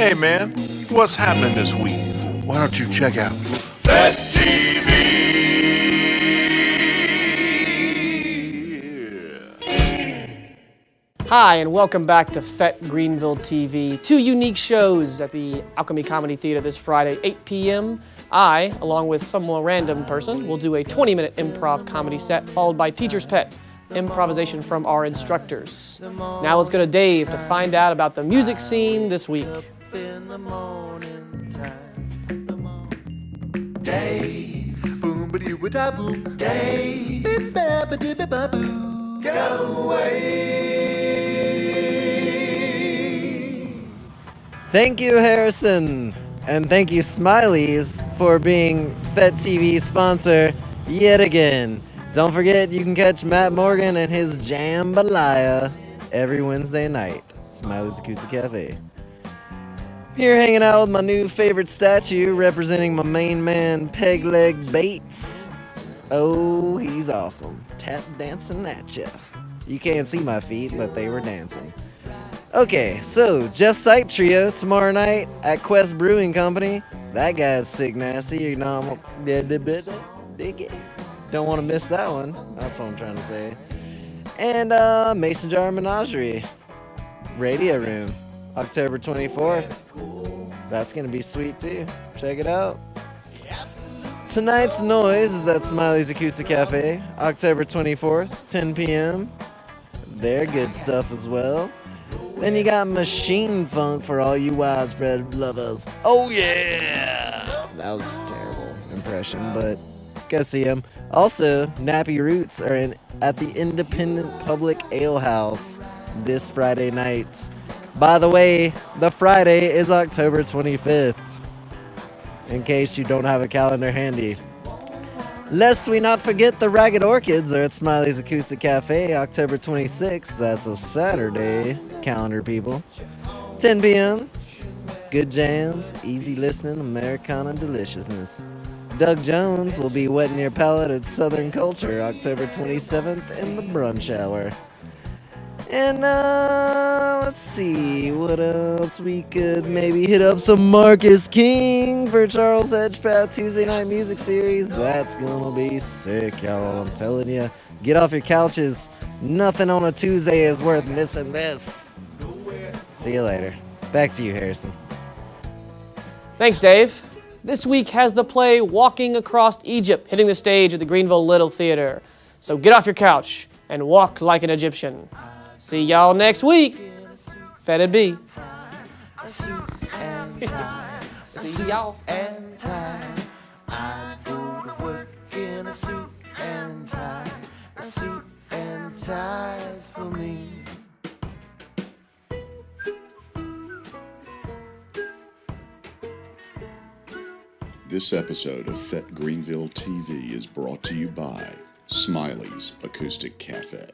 Hey man, what's happening this week? Why don't you check out Fett TV! Hi, and welcome back to Fett Greenville TV. Two unique shows at the Alchemy Comedy Theater this Friday, 8 p.m. I, along with some more random person, will do a 20-minute improv comedy set, followed by Teacher's Pet, improvisation from our instructors. Now let's go to Dave to find out about the music scene this week. Dave? Boom ba doo ba boom. Dave. Bip ba ba dip ba boo. Go away. Thank you, Harrison, and thank you, Smileys, for being Fett TV sponsor yet again. Don't forget, you can catch Matt Morgan and his Jambalaya every Wednesday night. Smiley's Acoustic Cafe. Here hanging out with my new favorite statue representing my main man, Pegleg Bates. Oh, he's awesome. Tap dancing at ya. You can't see my feet, but they were dancing. Okay, so Jeff Sipe Trio tomorrow night at Quest Brewing Company. That guy's sick nasty, you know. Don't want to miss that one. That's what I'm trying to say. And Mason Jar Menagerie Radio Room, October 24th. That's gonna be sweet too. Check it out. Tonight's Noise is at Smiley's Acoustic Cafe, October 24th, 10 p.m. They're good stuff as well. Then you got Machine Funk for all you widespread lovers. Oh yeah! That was a terrible impression, but go see them. Also, Nappy Roots are at the Independent Public Ale House this Friday night. By the way, the Friday is October 25th, in case you don't have a calendar handy. Lest we not forget, the Ragged Orchids are at Smiley's Acoustic Cafe, October 26th. That's a Saturday. Calendar people. 10 p.m. Good jams, easy listening, Americana deliciousness. Doug Jones will be wetting your palate at Southern Culture, October 27th in the brunch hour. And let's see, what else we could maybe hit up some Marcus King for Charles Hedgepath Tuesday Night Music Series. That's gonna be sick, y'all. I'm telling you, get off your couches. Nothing on a Tuesday is worth missing this. See you later. Back to you, Harrison. Thanks, Dave. This week has the play Walking Across Egypt hitting the stage at the Greenville Little Theater. So get off your couch and walk like an Egyptian. See y'all next week. Fetted be. See y'all. I go to work in a suit and tie. A suit and ties for me. This episode of Fett Greenville TV is brought to you by Smiley's Acoustic Cafe.